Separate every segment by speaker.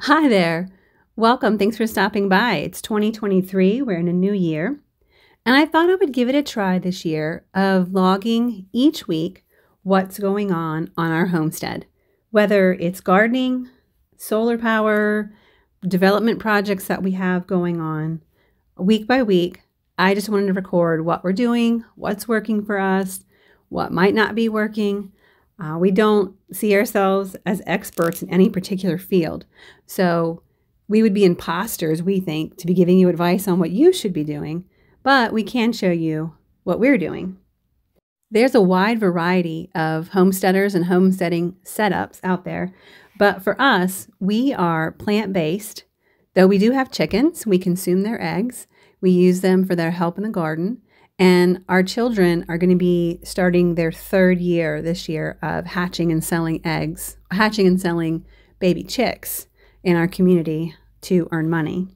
Speaker 1: Hi there. Welcome. Thanks for stopping by. It's 2023. We're in a new year. And I thought I would give it a try this year of logging each week what's going on our homestead, whether it's gardening, solar power, development projects that we have going on week by week. I just wanted to record what we're doing, what's working for us, what might not be working. We don't see ourselves as experts in any particular field. So we would be imposters, we think, to be giving you advice on what you should be doing, but we can show you what we're doing. There's a wide variety of homesteaders and homesteading setups out there, but for us, we are plant-based. Though we do have chickens, we consume their eggs. We use them for their help in the garden. And our children are going to be starting their third year this year of hatching and selling baby chicks in our community to earn money.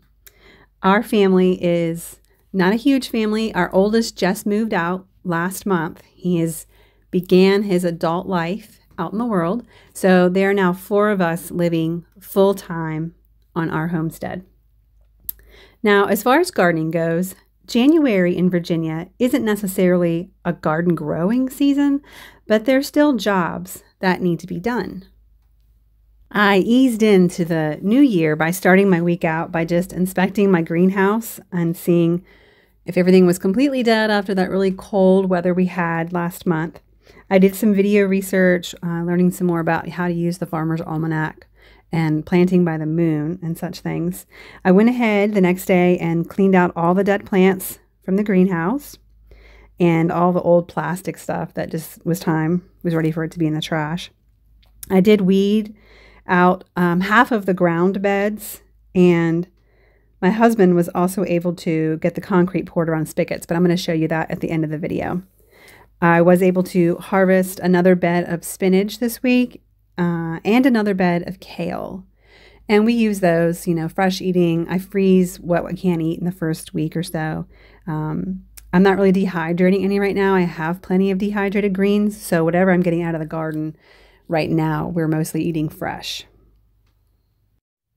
Speaker 1: Our family is not a huge family. Our oldest just moved out last month. He began his adult life out in the world. So there are now 4 of us living full-time on our homestead. Now, as far as gardening goes, January in Virginia isn't necessarily a garden growing season, but there's still jobs that need to be done. I eased into the new year by starting my week out by just inspecting my greenhouse and seeing if everything was completely dead after that really cold weather we had last month. I did some video research, learning some more about how to use the Farmer's Almanac and planting by the moon and such things. I went ahead the next day and cleaned out all the dead plants from the greenhouse and all the old plastic stuff that just was ready for it to be in the trash. I did weed out half of the ground beds, and my husband was also able to get the concrete poured around spigots, but I'm going to show you that at the end of the video. I was able to harvest another bed of spinach this week, and another bed of kale. And we use those, fresh eating. I freeze what I can't eat in the first week or so. I'm not really dehydrating any right now. I have plenty of dehydrated greens. So whatever I'm getting out of the garden right now, we're mostly eating fresh.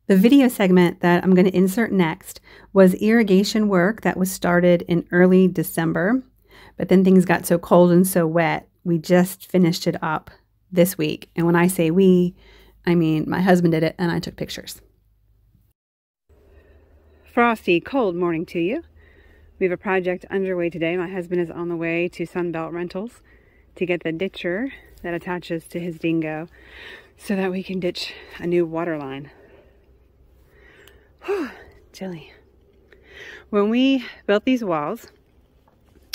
Speaker 1: The video segment that I'm going to insert next was irrigation work that was started in early December. But then things got so cold and so wet, we just finished it up this week. And when I say we, I mean my husband did it and I took pictures. Frosty, cold morning to you. We have a project underway today. My husband is on the way to Sunbelt Rentals to get the ditcher that attaches to his dingo so that we can ditch a new water line. Whew, chilly. When we built these walls,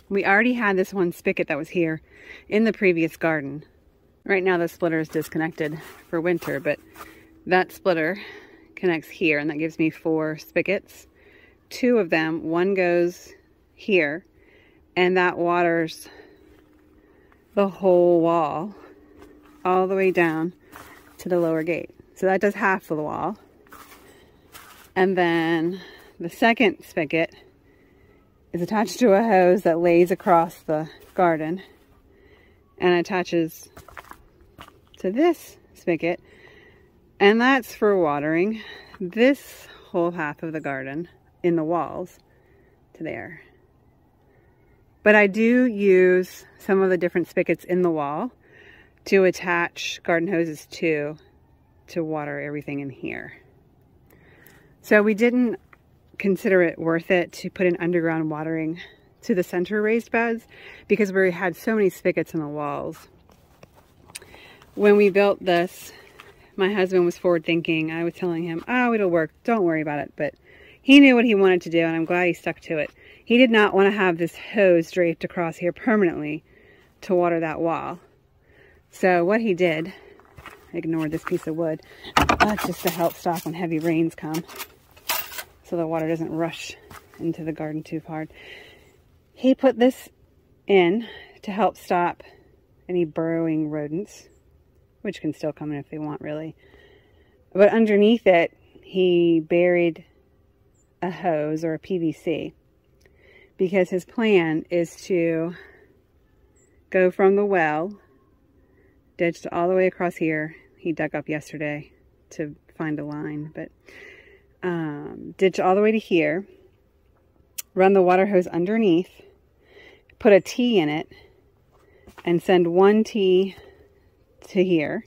Speaker 1: we already had this one spigot that was here in the previous garden. Right now the splitter is disconnected for winter, but that splitter connects here, and that gives me 4 spigots. 2 of them, one goes here, and that waters the whole wall all the way down to the lower gate. So that does half of the wall. And then the second spigot is attached to a hose that lays across the garden and attaches to this spigot, and that's for watering this whole half of the garden in the walls to there. But I do use some of the different spigots in the wall to attach garden hoses to water everything in here. So we didn't consider it worth it to put an underground watering to the center raised beds because we had so many spigots in the walls. When we built this, my husband was forward thinking. I was telling him, oh, it'll work, don't worry about it. But he knew what he wanted to do, and I'm glad he stuck to it. He did not want to have this hose draped across here permanently to water that wall. So what he did, ignored this piece of wood, that's just to help stop when heavy rains come, so the water doesn't rush into the garden too hard. He put this in to help stop any burrowing rodents, which can still come in if they want, really. But underneath it, he buried a hose or a PVC because his plan is to go from the well, ditched all the way across here. He dug up yesterday to find a line, but ditch all the way to here, run the water hose underneath, put a T in it, and send one T to here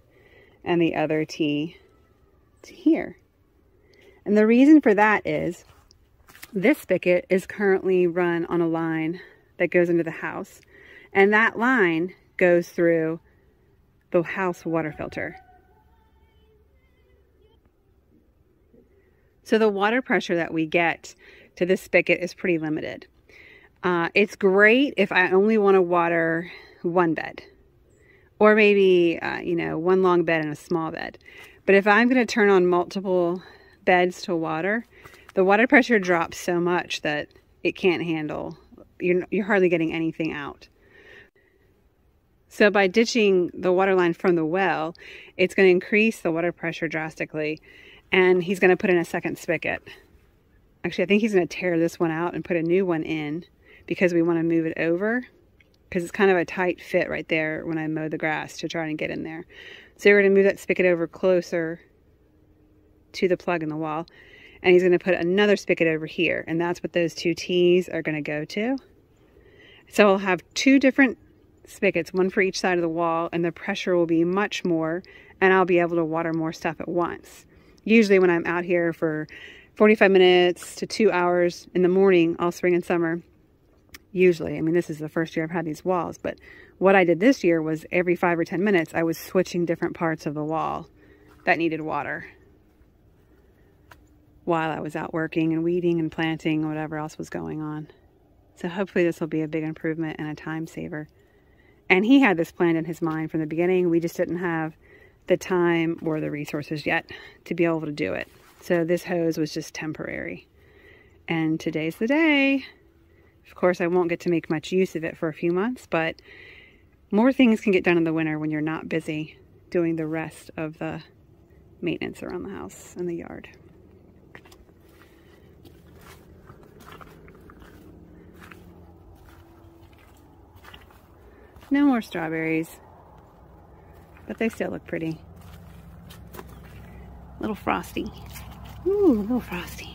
Speaker 1: and the other T to here. And the reason for that is this spigot is currently run on a line that goes into the house, and that line goes through the house water filter. So the water pressure that we get to this spigot is pretty limited. It's great if I only want to water one bed, or maybe, you know, one long bed and a small bed. But if I'm going to turn on multiple beds to water, the water pressure drops so much that it can't handle. You're hardly getting anything out. So by ditching the water line from the well, it's going to increase the water pressure drastically, and he's going to put in a second spigot. Actually, I think he's going to tear this one out and put a new one in because we want to move it over, because it's kind of a tight fit right there when I mow the grass to try and get in there. So we're going to move that spigot over closer to the plug in the wall, and he's going to put another spigot over here, and that's what those two T's are going to go to. So I'll have two different spigots, one for each side of the wall, and the pressure will be much more, and I'll be able to water more stuff at once. Usually when I'm out here for 45 minutes to 2 hours in the morning, all spring and summer, usually, I mean, this is the first year I've had these walls, but what I did this year was every 5 or 10 minutes, I was switching different parts of the wall that needed water while I was out working and weeding and planting and whatever else was going on. So hopefully this will be a big improvement and a time saver. And he had this planned in his mind from the beginning. We just didn't have the time or the resources yet to be able to do it. So this hose was just temporary. And today's the day. Of course, I won't get to make much use of it for a few months, but more things can get done in the winter when you're not busy doing the rest of the maintenance around the house and the yard. No more strawberries, but they still look pretty. Little frosty. Ooh, little frosty.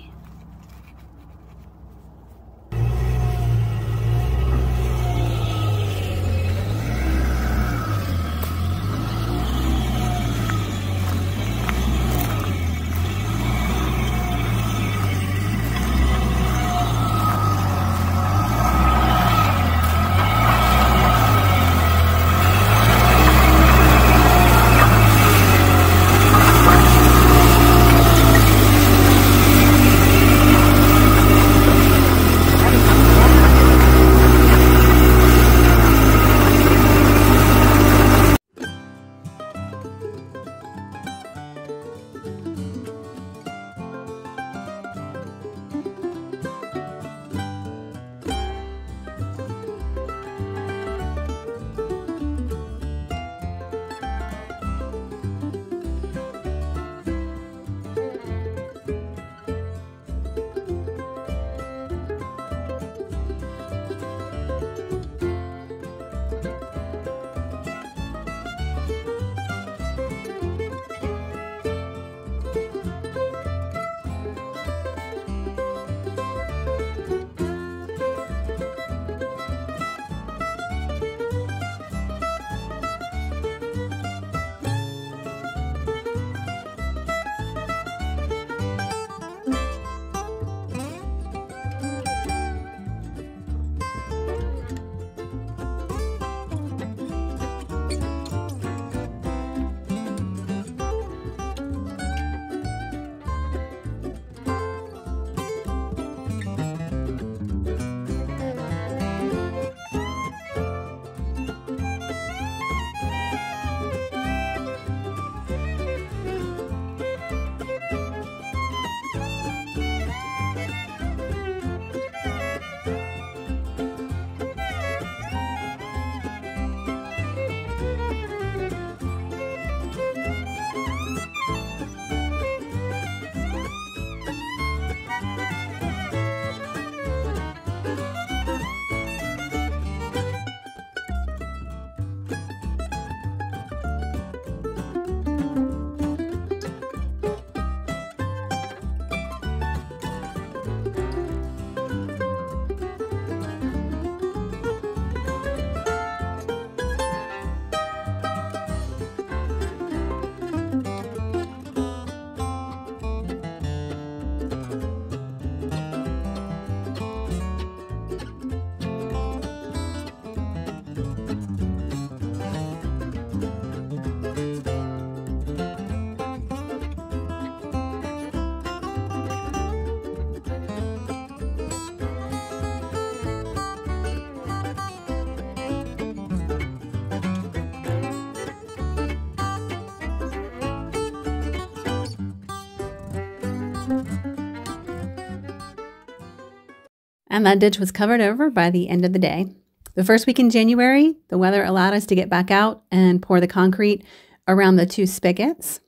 Speaker 1: And that ditch was covered over by the end of the day. The first week in January, the weather allowed us to get back out and pour the concrete around the 2 spigots.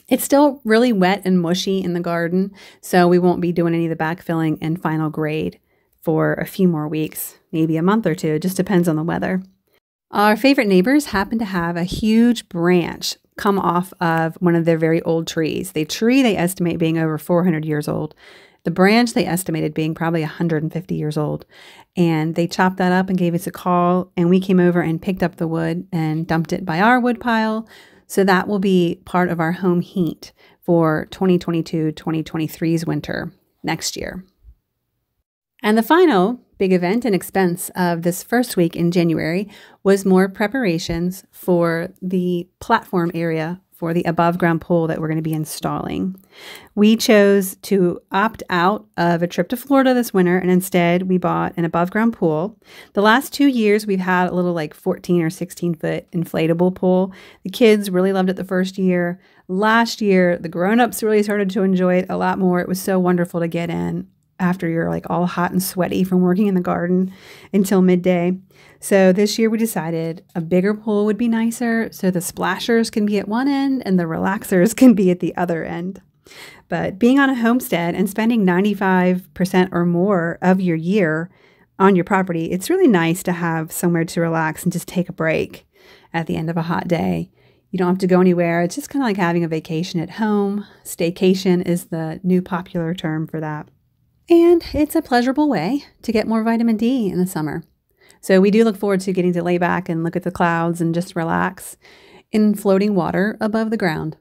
Speaker 1: It's still really wet and mushy in the garden, so we won't be doing any of the backfilling and final grade for a few more weeks, maybe a month or two. It just depends on the weather. Our favorite neighbors happen to have a huge branch come off of one of their very old trees. The tree they estimate being over 400 years old. The branch they estimated being probably 150 years old. And they chopped that up and gave us a call, and we came over and picked up the wood and dumped it by our wood pile. So that will be part of our home heat for 2022-2023's winter next year. And the final big event and expense of this first week in January was more preparations for the platform area for the above ground pool that we're going to be installing. We chose to opt out of a trip to Florida this winter, and instead we bought an above ground pool. The last 2 years we've had a little like 14 or 16 foot inflatable pool. The kids really loved it the first year. Last year, the grown-ups really started to enjoy it a lot more. It was so wonderful to get in after you're like all hot and sweaty from working in the garden until midday. So this year we decided a bigger pool would be nicer, so the splashers can be at one end and the relaxers can be at the other end. But being on a homestead and spending 95% or more of your year on your property, it's really nice to have somewhere to relax and just take a break at the end of a hot day. You don't have to go anywhere. It's just kind of like having a vacation at home. Staycation is the new popular term for that. And it's a pleasurable way to get more vitamin D in the summer. So we do look forward to getting to lay back and look at the clouds and just relax in floating water above the ground.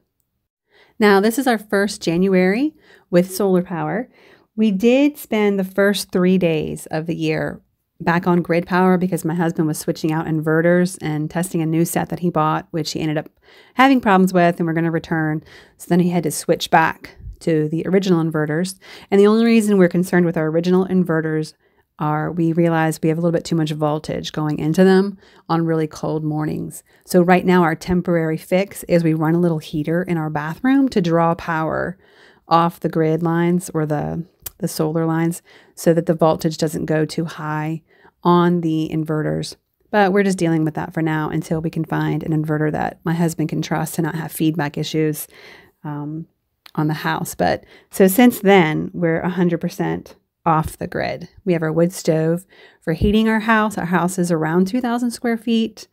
Speaker 1: Now, this is our first January with solar power. We did spend the first 3 days of the year back on grid power because my husband was switching out inverters and testing a new set that he bought, which he ended up having problems with and we're going to return. So then he had to switch back to the original inverters. And the only reason we're concerned with our original inverters are we realize we have a little bit too much voltage going into them on really cold mornings. So right now our temporary fix is we run a little heater in our bathroom to draw power off the grid lines or the solar lines so that the voltage doesn't go too high on the inverters. But we're just dealing with that for now until we can find an inverter that my husband can trust to not have feedback issues on the house. But so since then, we're 100% off the grid. We have our wood stove for heating our house. Our house is around 2,000 square feet,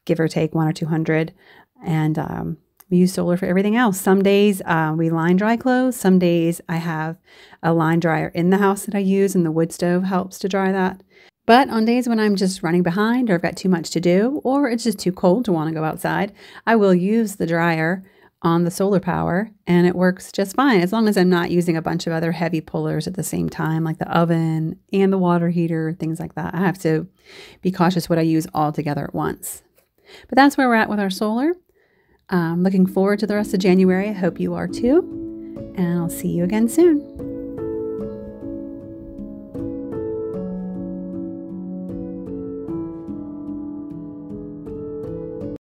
Speaker 1: give or take 100 or 200. And we use solar for everything else. Some days we line dry clothes. Some days I have a line dryer in the house that I use, and the wood stove helps to dry that. But on days when I'm just running behind or I've got too much to do, or it's just too cold to want to go outside, I will use the dryer on the solar power, and it works just fine as long as I'm not using a bunch of other heavy pullers at the same time, like the oven and the water heater, things like that. I have to be cautious what I use all together at once. But that's where we're at with our solar. Looking forward to the rest of January. I hope you are too, and I'll see you again soon.